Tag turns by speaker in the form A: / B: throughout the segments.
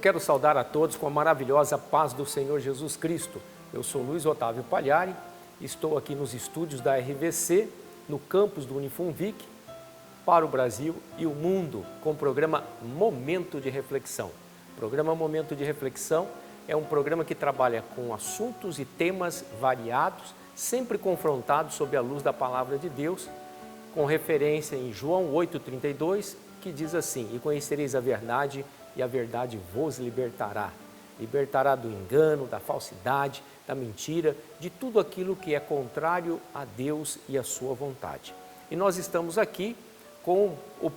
A: quero saudar a todos com a maravilhosa paz do Senhor Jesus Cristo. Eu sou Luiz Otávio Pagliari, estou aqui nos estúdios da RVC, no campus do Unifunvic, para o Brasil e o mundo, com o programa Momento de Reflexão. O programa Momento de Reflexão é um programa que trabalha com assuntos e temas variados, sempre confrontados sob a luz da Palavra de Deus, com referência em João 8,32, que diz assim: e conhecereis a verdade, e a verdade vos libertará. Libertará do engano, da falsidade, da mentira, de tudo aquilo que é contrário a Deus e a sua vontade. E nós estamos aqui com o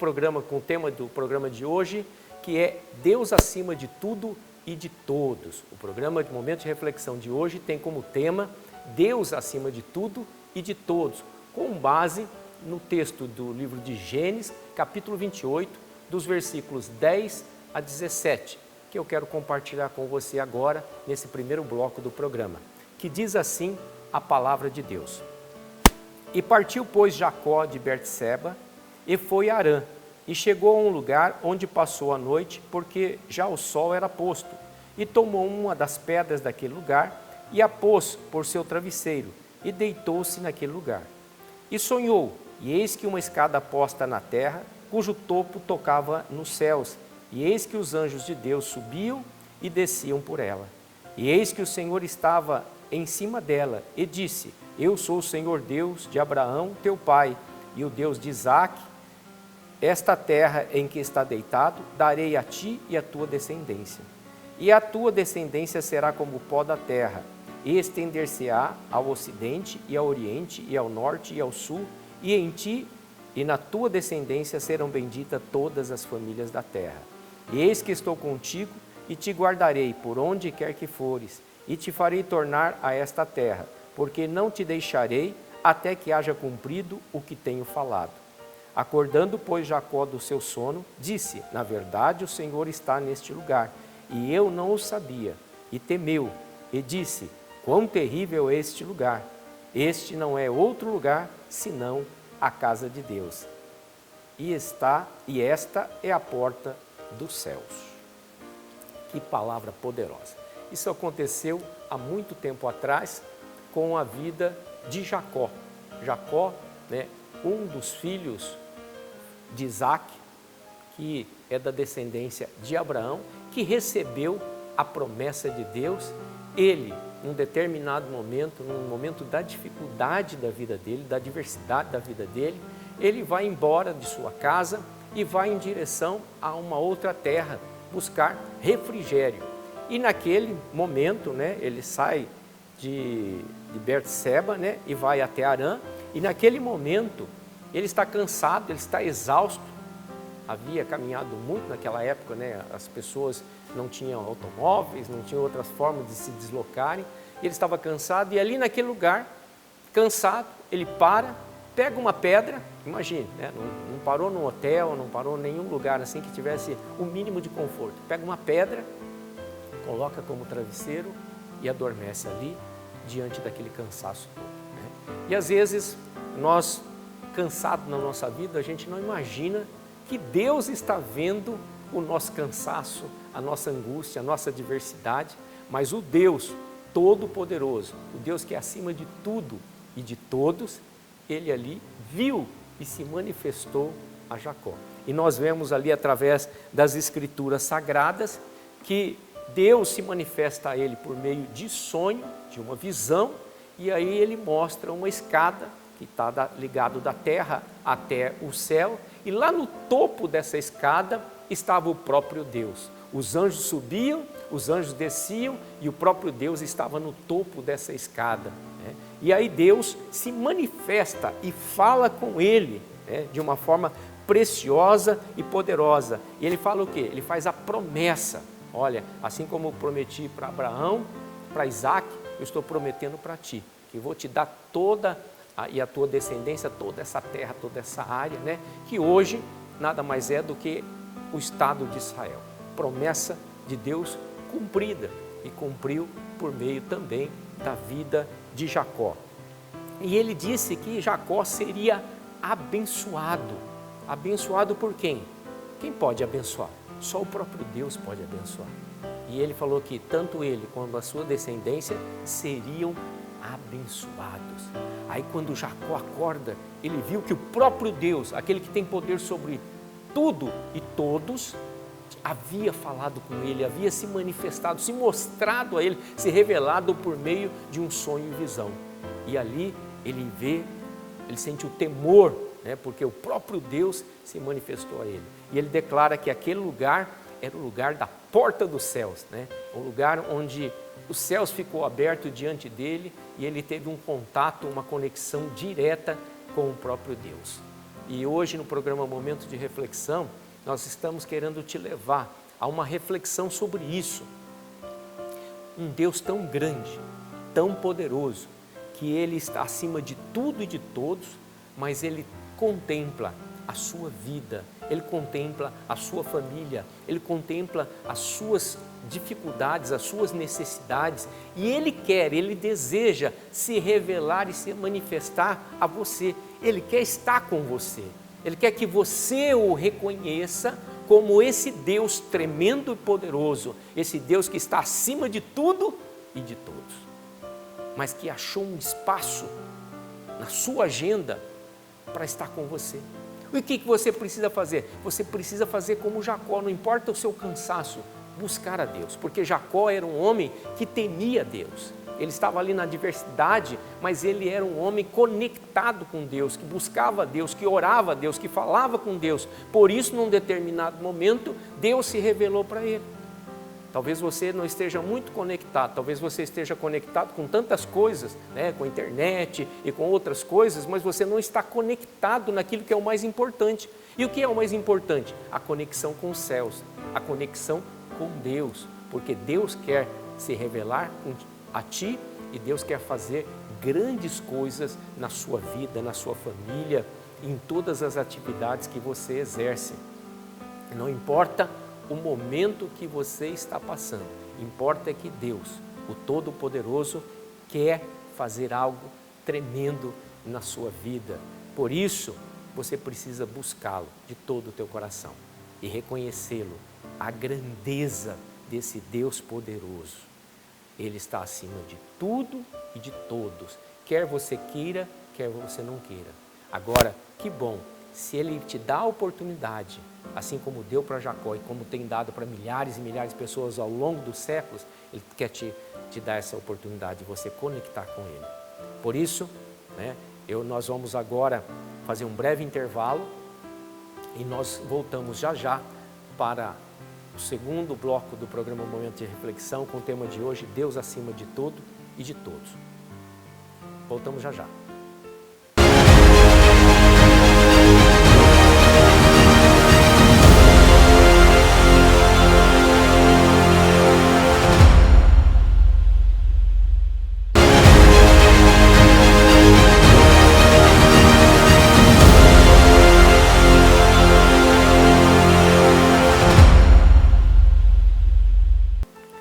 A: tema do programa de hoje, que é Deus acima de tudo e de todos. O programa de Momento de Reflexão de hoje tem como tema Deus acima de tudo e de todos, com base no texto do livro de Gênesis, capítulo 28, dos versículos 10 a 17, que eu quero compartilhar com você agora, nesse primeiro bloco do programa, que diz assim a palavra de Deus. E partiu, pois, Jacó de Berseba, e foi a Harã, e chegou a um lugar onde passou a noite, porque já o sol era posto, e tomou uma das pedras daquele lugar, e a pôs por seu travesseiro, e deitou-se naquele lugar. E sonhou, e eis que uma escada posta na terra, cujo topo tocava nos céus, e eis que os anjos de Deus subiam e desciam por ela. E eis que o Senhor estava em cima dela, e disse: eu sou o Senhor Deus de Abraão, teu pai, e o Deus de Isaque. Esta terra em que está deitado, darei a ti e a tua descendência. E a tua descendência será como o pó da terra, e estender-se-á ao ocidente e ao oriente e ao norte e ao sul, e em ti e na tua descendência serão benditas todas as famílias da terra. E eis que estou contigo e te guardarei por onde quer que fores, e te farei tornar a esta terra, porque não te deixarei até que haja cumprido o que tenho falado. Acordando, pois, Jacó do seu sono, disse: na verdade o Senhor está neste lugar, e eu não o sabia, e temeu, e disse: quão terrível é este lugar! Este não é outro lugar, senão a casa de Deus. E esta é a porta dos céus. Que palavra poderosa! Isso aconteceu há muito tempo atrás com a vida de Jacó. Jacó, um dos filhos de Isaque, que é da descendência de Abraão, que recebeu a promessa de Deus. Ele, num determinado momento, num momento da dificuldade da vida dele, da adversidade da vida dele, ele vai embora de sua casa e vai em direção a uma outra terra, buscar refrigério. E naquele momento, ele sai de Berseba, e vai até Harã, e naquele momento ele está cansado, ele está exausto. Havia caminhado muito naquela época, as pessoas não tinham automóveis, não tinham outras formas de se deslocarem. Ele estava cansado e ali naquele lugar, cansado, ele pega uma pedra, imagine, não parou num hotel, não parou em nenhum lugar assim que tivesse o mínimo de conforto. Pega uma pedra, coloca como travesseiro e adormece ali diante daquele cansaço todo. E às vezes nós, cansados na nossa vida, a gente não imagina que Deus está vendo o nosso cansaço, a nossa angústia, a nossa adversidade, mas o Deus Todo-Poderoso, o Deus que é acima de tudo e de todos, ele ali viu e se manifestou a Jacó. E nós vemos ali através das Escrituras Sagradas que Deus se manifesta a ele por meio de sonho, de uma visão, e aí ele mostra uma escada que está ligado da terra até o céu, e lá no topo dessa escada estava o próprio Deus. Os anjos subiam, os anjos desciam, e o próprio Deus estava no topo dessa escada. E aí Deus se manifesta e fala com ele, de uma forma preciosa e poderosa. E ele fala o quê? Ele faz a promessa: olha, assim como eu prometi para Abraão, para Isaque, eu estou prometendo para ti, que eu vou te dar e a tua descendência, toda essa terra, toda essa área, que hoje nada mais é do que o Estado de Israel. Promessa de Deus cumprida, e cumpriu por meio também da vida de Jacó. E ele disse que Jacó seria abençoado. Abençoado por quem? Quem pode abençoar? Só o próprio Deus pode abençoar. E ele falou que tanto ele quanto a sua descendência seriam abençoados. Aí quando Jacó acorda, ele viu que o próprio Deus, aquele que tem poder sobre tudo e todos, havia falado com ele, havia se manifestado, se mostrado a ele, se revelado por meio de um sonho e visão. E ali ele sente o temor, né, porque o próprio Deus se manifestou a ele. E ele declara que aquele lugar era o lugar da porta dos céus, né, um lugar onde os céus ficou aberto diante dele e ele teve um contato, uma conexão direta com o próprio Deus. E hoje no programa Momento de Reflexão, nós estamos querendo te levar a uma reflexão sobre isso. Um Deus tão grande, tão poderoso, que Ele está acima de tudo e de todos, mas Ele contempla a sua vida, Ele contempla a sua família, Ele contempla as suas dificuldades, as suas necessidades, e Ele deseja se revelar e se manifestar a você. Ele quer estar com você, Ele quer que você o reconheça como esse Deus tremendo e poderoso, esse Deus que está acima de tudo e de todos, mas que achou um espaço na sua agenda para estar com você. E o que você precisa fazer? Você precisa fazer como Jacó, não importa o seu cansaço, buscar a Deus, porque Jacó era um homem que temia Deus. Ele estava ali na adversidade, mas ele era um homem conectado com Deus, que buscava Deus, que orava a Deus, que falava com Deus. Por isso, num determinado momento, Deus se revelou para ele. Talvez você não esteja muito conectado, talvez você esteja conectado com tantas coisas, né, com a internet e com outras coisas, mas você não está conectado naquilo que é o mais importante. E o que é o mais importante? A conexão com os céus, a conexão com Deus, porque Deus quer se revelar a ti e Deus quer fazer grandes coisas na sua vida, na sua família, em todas as atividades que você exerce. Não importa o momento que você está passando, importa que Deus, o Todo-Poderoso, quer fazer algo tremendo na sua vida. Por isso, você precisa buscá-lo de todo o teu coração e reconhecê-lo, a grandeza desse Deus poderoso. Ele está acima de tudo e de todos, quer você queira, quer você não queira. Agora, que bom, se Ele te dá a oportunidade, assim como deu para Jacó e como tem dado para milhares e milhares de pessoas ao longo dos séculos, Ele quer te dar essa oportunidade de você conectar com Ele. Por isso, né, nós vamos agora fazer um breve intervalo e nós voltamos já já para o segundo bloco do programa Momento de Reflexão com o tema de hoje, Deus acima de tudo e de todos. Voltamos já já.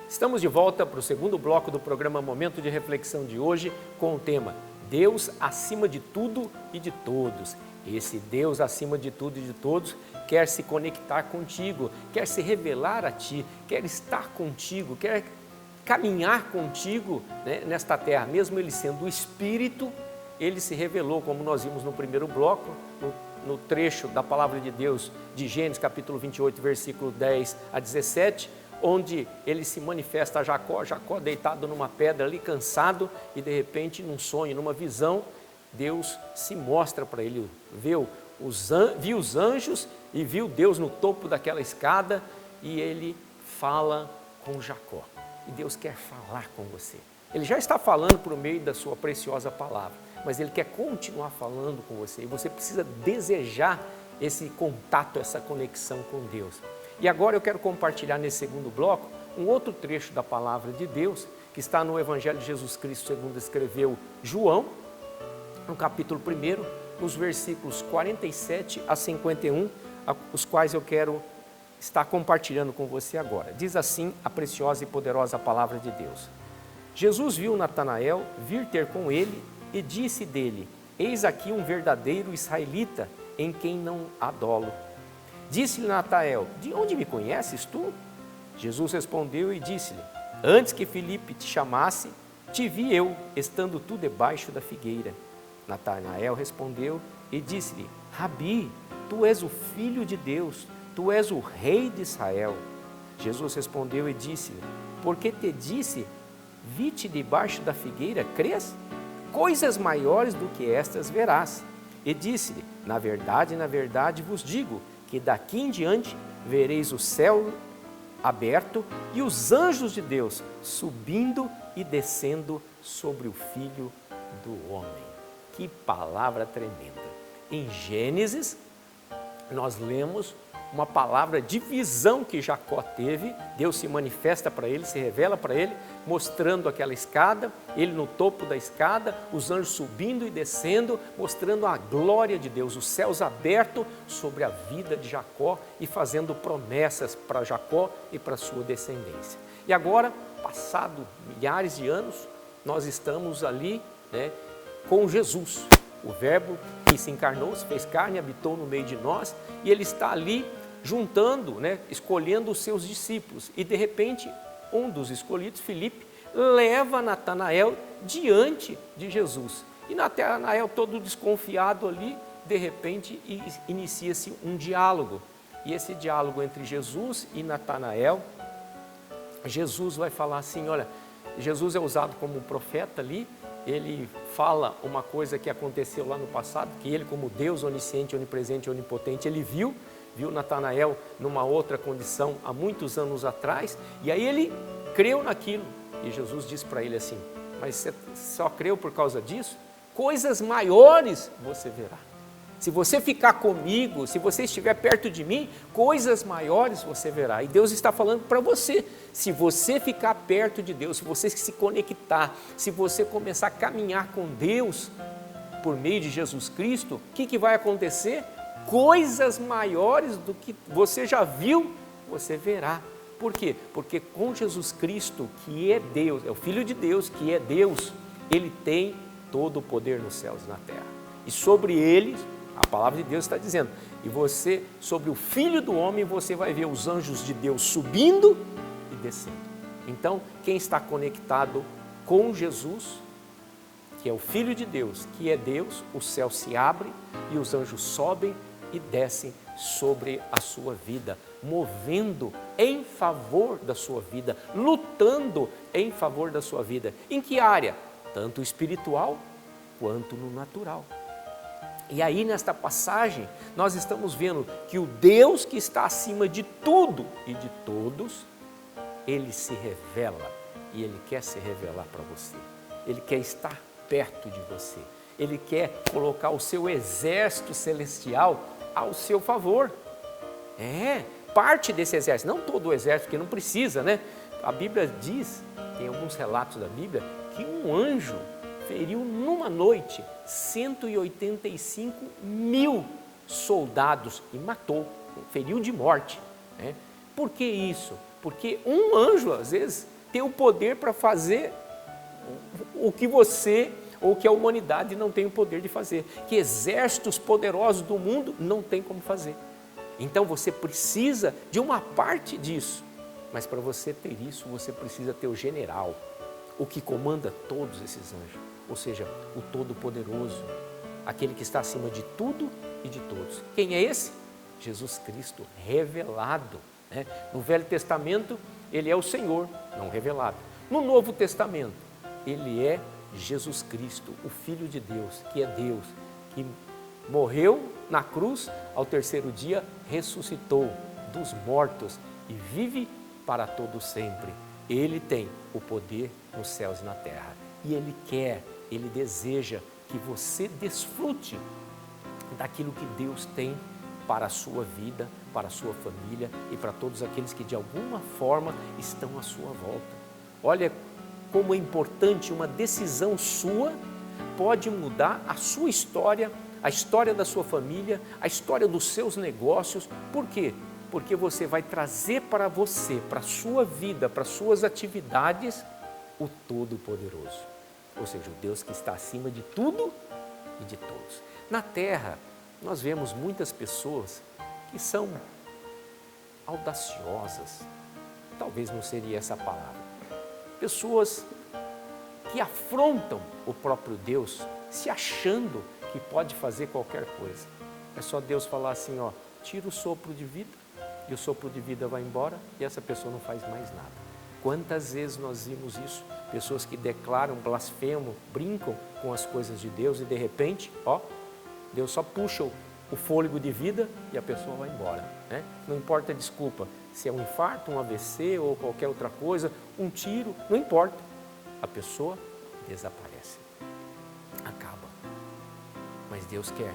A: Estamos de volta para o segundo bloco do programa Momento de Reflexão de hoje com o tema Deus acima de tudo e de todos. Esse Deus acima de tudo e de todos quer se conectar contigo, quer se revelar a ti, quer estar contigo, quer caminhar contigo, né, nesta terra. Mesmo Ele sendo o Espírito, Ele se revelou, como nós vimos no primeiro bloco, no trecho da Palavra de Deus de Gênesis capítulo 28, versículo 10 a 17, onde ele se manifesta a Jacó deitado numa pedra ali, cansado, e de repente, num sonho, numa visão, Deus se mostra para ele, viu os anjos e viu Deus no topo daquela escada, e ele fala com Jacó, e Deus quer falar com você. Ele já está falando por meio da sua preciosa palavra, mas Ele quer continuar falando com você, e você precisa desejar esse contato, essa conexão com Deus. E agora eu quero compartilhar nesse segundo bloco um outro trecho da Palavra de Deus, que está no Evangelho de Jesus Cristo, segundo escreveu João, no capítulo 1, nos versículos 47 a 51, os quais eu quero estar compartilhando com você agora. Diz assim a preciosa e poderosa Palavra de Deus. Jesus viu Natanael vir ter com ele e disse dele: Eis aqui um verdadeiro israelita, em quem não há dolo. Disse-lhe Natanael: De onde me conheces tu? Jesus respondeu e disse-lhe: Antes que Filipe te chamasse, te vi eu, estando tu debaixo da figueira. Natanael respondeu e disse-lhe: Rabi, tu és o Filho de Deus, tu és o Rei de Israel. Jesus respondeu e disse-lhe: Porque te disse, vi-te debaixo da figueira, crês? Coisas maiores do que estas verás. E disse-lhe: na verdade vos digo, que daqui em diante vereis o céu aberto e os anjos de Deus subindo e descendo sobre o Filho do Homem. Que palavra tremenda! Em Gênesis, nós lemos uma palavra de visão que Jacó teve. Deus se manifesta para ele, se revela para ele, mostrando aquela escada, ele no topo da escada, os anjos subindo e descendo, mostrando a glória de Deus, os céus abertos sobre a vida de Jacó e fazendo promessas para Jacó e para sua descendência. E agora, passado milhares de anos, nós estamos ali, com Jesus, o Verbo que se encarnou, se fez carne, habitou no meio de nós, e ele está ali juntando, escolhendo os seus discípulos. E de repente, um dos escolhidos, Filipe, leva Natanael diante de Jesus. E Natanael, todo desconfiado ali, de repente inicia-se um diálogo. E esse diálogo entre Jesus e Natanael, Jesus vai falar assim, olha, Jesus é usado como profeta ali, ele fala uma coisa que aconteceu lá no passado, que ele, como Deus onisciente, onipresente, onipotente, ele viu Natanael numa outra condição há muitos anos atrás, e aí ele creu naquilo. E Jesus disse para ele assim: mas você só creu por causa disso? Coisas maiores você verá. Se você ficar comigo, se você estiver perto de mim, coisas maiores você verá. E Deus está falando para você, se você ficar perto de Deus, se você se conectar, se você começar a caminhar com Deus, por meio de Jesus Cristo, o que vai acontecer? Coisas maiores do que você já viu, você verá. Por quê? Porque com Jesus Cristo, que é Deus, é o Filho de Deus, que é Deus, Ele tem todo o poder nos céus e na terra. E sobre Ele, a palavra de Deus está dizendo, e você, sobre o Filho do Homem, você vai ver os anjos de Deus subindo e descendo. Então, quem está conectado com Jesus, que é o Filho de Deus, que é Deus, o céu se abre e os anjos sobem e descem sobre a sua vida, movendo em favor da sua vida, lutando em favor da sua vida. Em que área? Tanto espiritual quanto no natural. E aí nesta passagem nós estamos vendo que o Deus que está acima de tudo e de todos, Ele se revela e Ele quer se revelar para você. Ele quer estar perto de você. Ele quer colocar o seu exército celestial ao seu favor. Parte desse exército, não todo o exército, que não precisa, A Bíblia diz, tem alguns relatos da Bíblia, que um anjo feriu numa noite 185 mil soldados e matou, feriu de morte. Por que isso? Porque um anjo, às vezes, tem o poder para fazer o que você ou que a humanidade não tem o poder de fazer, que exércitos poderosos do mundo não tem como fazer. Então você precisa de uma parte disso, mas para você ter isso, você precisa ter o general, o que comanda todos esses anjos, ou seja, o Todo-Poderoso, aquele que está acima de tudo e de todos. Quem é esse? Jesus Cristo revelado. No Velho Testamento, Ele é o Senhor, não revelado. No Novo Testamento, Ele é Jesus Cristo, o Filho de Deus, que é Deus, que morreu na cruz, ao terceiro dia ressuscitou dos mortos e vive para todo sempre. Ele tem o poder nos céus e na terra. E Ele quer, Ele deseja que você desfrute daquilo que Deus tem para a sua vida, para a sua família e para todos aqueles que de alguma forma estão à sua volta. Olha como é importante, uma decisão sua pode mudar a sua história, a história da sua família, a história dos seus negócios. Por quê? Porque você vai trazer para você, para a sua vida, para as suas atividades, o Todo-Poderoso. Ou seja, o Deus que está acima de tudo e de todos. Na terra, nós vemos muitas pessoas que são audaciosas, talvez não seria essa palavra. Pessoas que afrontam o próprio Deus, se achando que pode fazer qualquer coisa. É só Deus falar assim, ó, tira o sopro de vida, e o sopro de vida vai embora, e essa pessoa não faz mais nada. Quantas vezes nós vimos isso? Pessoas que declaram, blasfemam, brincam com as coisas de Deus, e de repente, ó, Deus só puxa o fôlego de vida e a pessoa vai embora, né? Não importa a desculpa, se é um infarto, um AVC ou qualquer outra coisa, um tiro, não importa. A pessoa desaparece, acaba. Mas Deus quer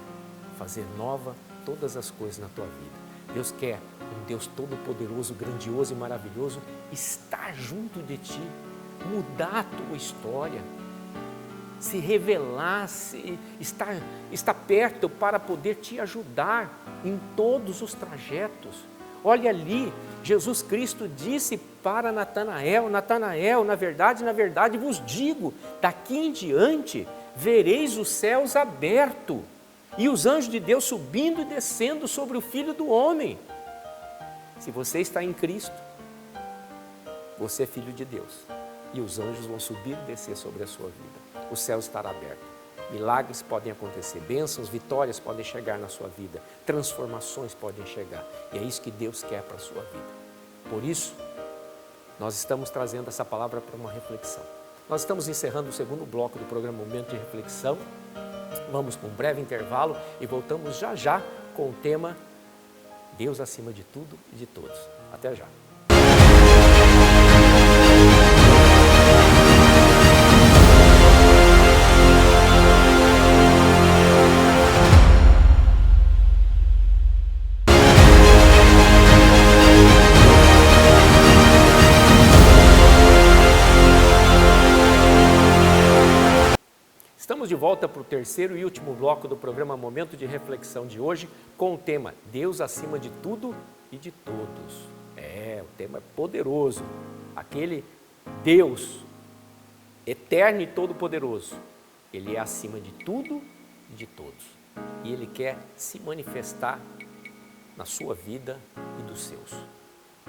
A: fazer nova todas as coisas na tua vida. Deus quer, um Deus todo-poderoso, grandioso e maravilhoso, estar junto de ti, mudar a tua história, se revelar, estar perto para poder te ajudar em todos os trajetos. Olha ali, Jesus Cristo disse para Natanael, Natanael, na verdade vos digo, daqui em diante vereis os céus abertos e os anjos de Deus subindo e descendo sobre o Filho do Homem. Se você está em Cristo, você é filho de Deus e os anjos vão subir e descer sobre a sua vida. O céu estará aberto. Milagres podem acontecer, bênçãos, vitórias podem chegar na sua vida, transformações podem chegar. E é isso que Deus quer para a sua vida. Por isso, nós estamos trazendo essa palavra para uma reflexão. Nós estamos encerrando o segundo bloco do programa Momento de Reflexão. Vamos para um breve intervalo e voltamos já já com o tema Deus acima de tudo e de todos. Até já. Estamos de volta para o terceiro e último bloco do programa Momento de Reflexão de hoje, com o tema Deus acima de tudo e de todos. O tema é poderoso. Aquele Deus eterno e todo-poderoso, Ele é acima de tudo e de todos. E Ele quer se manifestar na sua vida e dos seus.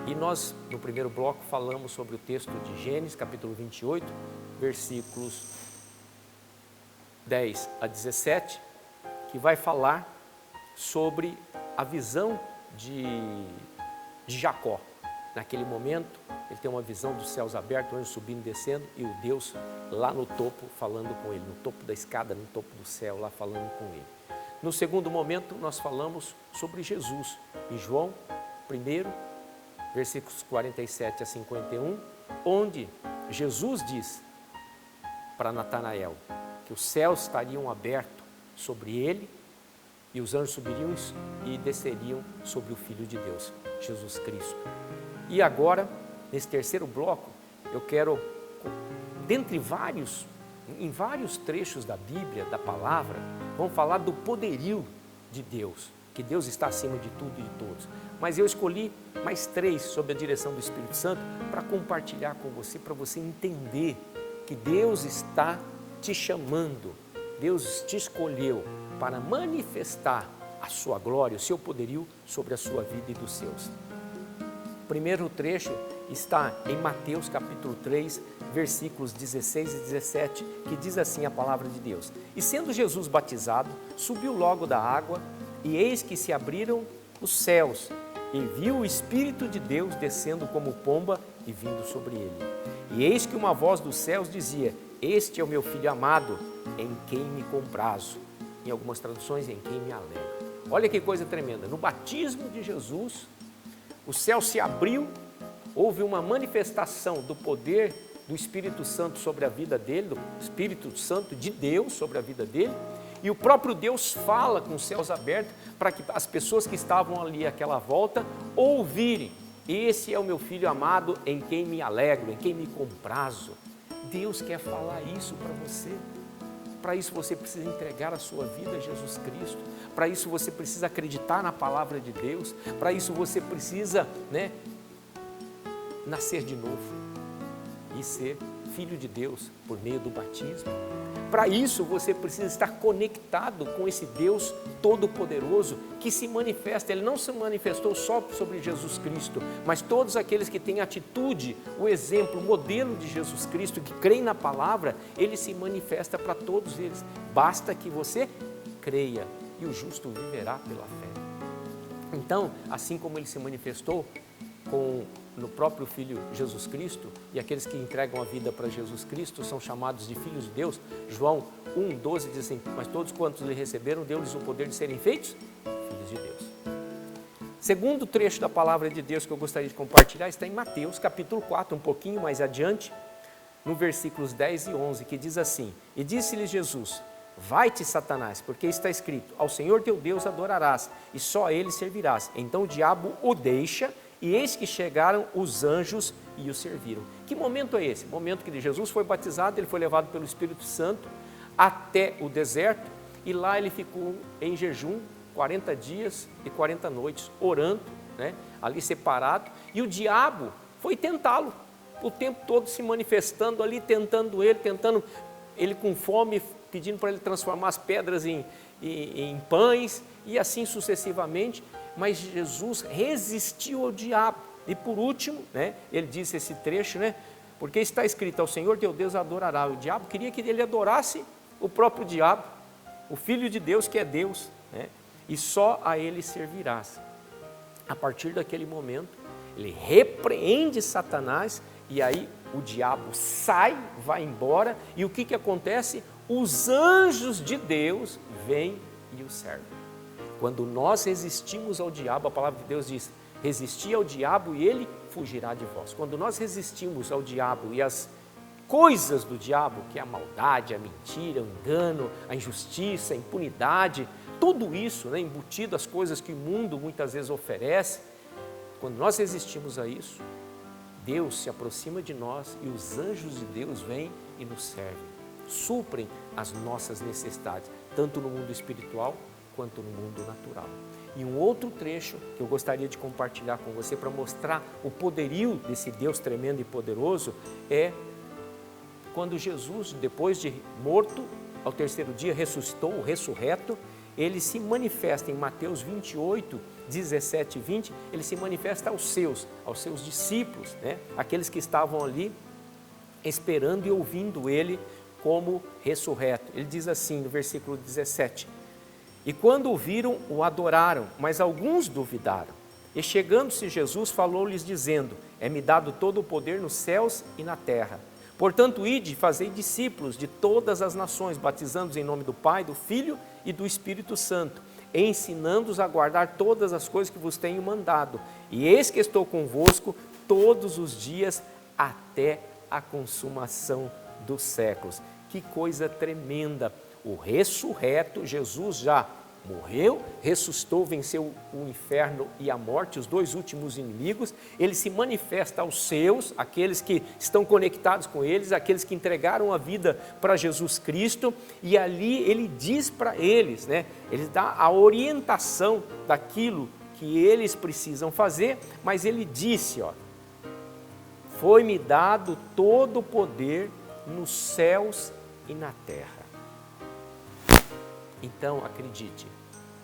A: E nós, no primeiro bloco, falamos sobre o texto de Gênesis, capítulo 28, versículos 10 a 17, que vai falar sobre a visão de Jacó. Naquele momento, ele tem uma visão dos céus abertos, o anjo subindo e descendo, e o Deus lá no topo falando com ele, no topo da escada, no topo do céu, lá falando com ele. No segundo momento, nós falamos sobre Jesus, em João 1, versículos 47 a 51, onde Jesus diz para Natanael que os céus estariam abertos sobre ele e os anjos subiriam e desceriam sobre o Filho de Deus, Jesus Cristo. E agora, nesse terceiro bloco, eu quero, em vários trechos da Bíblia, da palavra, vamos falar do poderio de Deus, que Deus está acima de tudo e de todos. Mas eu escolhi mais 3 sob a direção do Espírito Santo para compartilhar com você, para você entender que Deus está te chamando, Deus te escolheu para manifestar a sua glória, o seu poderio sobre a sua vida e dos seus. O primeiro trecho está em Mateus capítulo 3, versículos 16 e 17, que diz assim a palavra de Deus: E sendo Jesus batizado, subiu logo da água, e eis que se abriram os céus, e viu o Espírito de Deus descendo como pomba e vindo sobre ele. E eis que uma voz dos céus dizia: Este é o meu Filho amado, em quem me comprazo. Em algumas traduções, em quem me alegro. Olha que coisa tremenda. No batismo de Jesus, o céu se abriu, houve uma manifestação do poder do Espírito Santo sobre a vida dele, do Espírito Santo de Deus sobre a vida dele, e o próprio Deus fala com os céus abertos para que as pessoas que estavam ali àquela volta ouvirem: Esse é o meu Filho amado, em quem me alegro, em quem me comprazo. Deus quer falar isso para você. Para isso você precisa entregar a sua vida a Jesus Cristo. Para isso você precisa acreditar na palavra de Deus. Para isso você precisa, nascer de novo e ser filho de Deus por meio do batismo. Para isso, você precisa estar conectado com esse Deus Todo-Poderoso que se manifesta. Ele não se manifestou só sobre Jesus Cristo, mas todos aqueles que têm atitude, o exemplo, o modelo de Jesus Cristo, que creem na palavra, ele se manifesta para todos eles. Basta que você creia e o justo viverá pela fé. Então, assim como ele se manifestou no próprio Filho Jesus Cristo, e aqueles que entregam a vida para Jesus Cristo são chamados de filhos de Deus. João 1,12 diz assim: mas todos quantos lhe receberam, deu-lhes o poder de serem feitos filhos de Deus. Segundo trecho da palavra de Deus que eu gostaria de compartilhar está em Mateus capítulo 4, um pouquinho mais adiante, no versículos 10 e 11, que diz assim: e disse-lhe Jesus: vai-te, Satanás, porque está escrito, ao Senhor teu Deus adorarás, e só a ele servirás. Então o diabo o deixa, e eis que chegaram os anjos e o serviram. Que momento é esse? O momento que Jesus foi batizado, ele foi levado pelo Espírito Santo até o deserto, e lá ele ficou em jejum 40 dias e 40 noites, orando, né, ali separado, e o diabo foi tentá-lo, o tempo todo se manifestando ali, tentando ele com fome, pedindo para ele transformar as pedras em pães, e assim sucessivamente. Mas Jesus resistiu ao diabo. E por último, né, ele disse esse trecho, né, porque está escrito, ao Senhor teu Deus adorará. O diabo queria que ele adorasse o próprio diabo, o Filho de Deus que é Deus, né, e só a ele servirás. A partir daquele momento, ele repreende Satanás, e aí o diabo sai, vai embora, e o que acontece? Os anjos de Deus vêm e o servem. Quando nós resistimos ao diabo, a palavra de Deus diz, resisti ao diabo e ele fugirá de vós. Quando nós resistimos ao diabo e às coisas do diabo, que é a maldade, a mentira, o engano, a injustiça, a impunidade, tudo isso, né, embutido as coisas que o mundo muitas vezes oferece, quando nós resistimos a isso, Deus se aproxima de nós e os anjos de Deus vêm e nos servem, suprem as nossas necessidades, tanto no mundo espiritual quanto no mundo natural. E um outro trecho que eu gostaria de compartilhar com você para mostrar o poderio desse Deus tremendo e poderoso é quando Jesus, depois de morto, ao terceiro dia ressuscitou, o ressurreto, ele se manifesta em Mateus 28, 17 e 20, ele se manifesta aos seus discípulos, né? Aqueles que estavam ali esperando e ouvindo ele como ressurreto. Ele diz assim no versículo 17, e quando o viram, o adoraram, mas alguns duvidaram. E chegando-se Jesus, falou-lhes dizendo, é-me dado todo o poder nos céus e na terra. Portanto, ide e fazei discípulos de todas as nações, batizando-os em nome do Pai, do Filho e do Espírito Santo, ensinando-os a guardar todas as coisas que vos tenho mandado. E eis que estou convosco todos os dias até a consumação dos séculos. Que coisa tremenda! O ressurreto, Jesus já morreu, ressuscitou, venceu o inferno e a morte, os dois últimos inimigos. Ele se manifesta aos seus, aqueles que estão conectados com eles, aqueles que entregaram a vida para Jesus Cristo, e ali ele diz para eles, né, ele dá a orientação daquilo que eles precisam fazer, mas ele disse, ó, foi-me dado todo o poder nos céus e na terra. Então, acredite,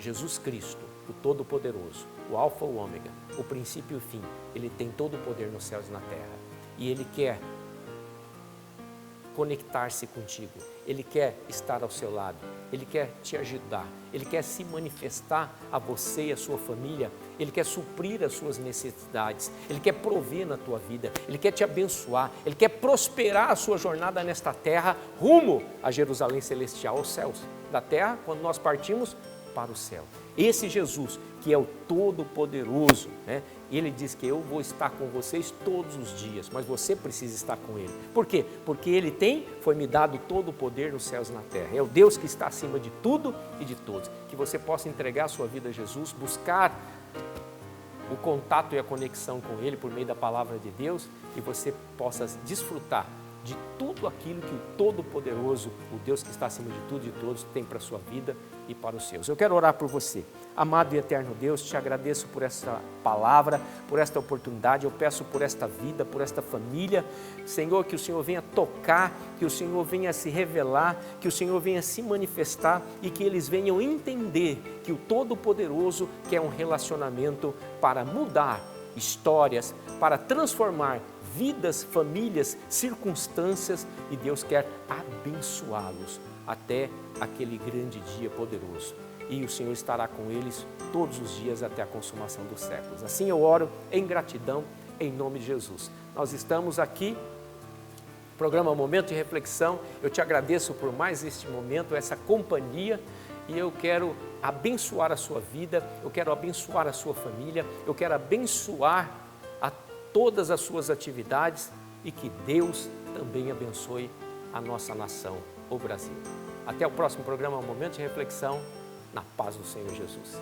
A: Jesus Cristo, o Todo-Poderoso, o Alfa e o Ômega, o princípio e o fim, ele tem todo o poder nos céus e na terra. E ele quer conectar-se contigo, ele quer estar ao seu lado, ele quer te ajudar, ele quer se manifestar a você e a sua família, ele quer suprir as suas necessidades, ele quer prover na tua vida, ele quer te abençoar, ele quer prosperar a sua jornada nesta terra rumo a Jerusalém Celestial, aos céus da terra, quando nós partimos para o céu. Esse Jesus, que é o Todo-Poderoso, né? Ele diz que eu vou estar com vocês todos os dias, mas você precisa estar com Ele. Por quê? Porque Ele foi-me dado todo o poder nos céus e na terra. É o Deus que está acima de tudo e de todos. Que você possa entregar a sua vida a Jesus, buscar o contato e a conexão com Ele por meio da palavra de Deus, e você possa desfrutar de tudo aquilo que o Todo-Poderoso, o Deus que está acima de tudo e de todos, tem para a sua vida e para os seus. Eu quero orar por você. Amado e eterno Deus, te agradeço por esta palavra, por esta oportunidade, eu peço por esta vida, por esta família. Senhor, que o Senhor venha tocar, que o Senhor venha se revelar, que o Senhor venha se manifestar e que eles venham entender que o Todo-Poderoso quer um relacionamento para mudar histórias, para transformar vidas, famílias, circunstâncias, e Deus quer abençoá-los até aquele grande dia poderoso. E o Senhor estará com eles todos os dias até a consumação dos séculos. Assim eu oro em gratidão, em nome de Jesus. Nós estamos aqui, programa Momento de Reflexão. Eu te agradeço por mais este momento, essa companhia, e eu quero abençoar a sua vida, eu quero abençoar a sua família, eu quero abençoar a todas as suas atividades e que Deus também abençoe a nossa nação, o Brasil. Até o próximo programa Momento de Reflexão, na paz do Senhor Jesus.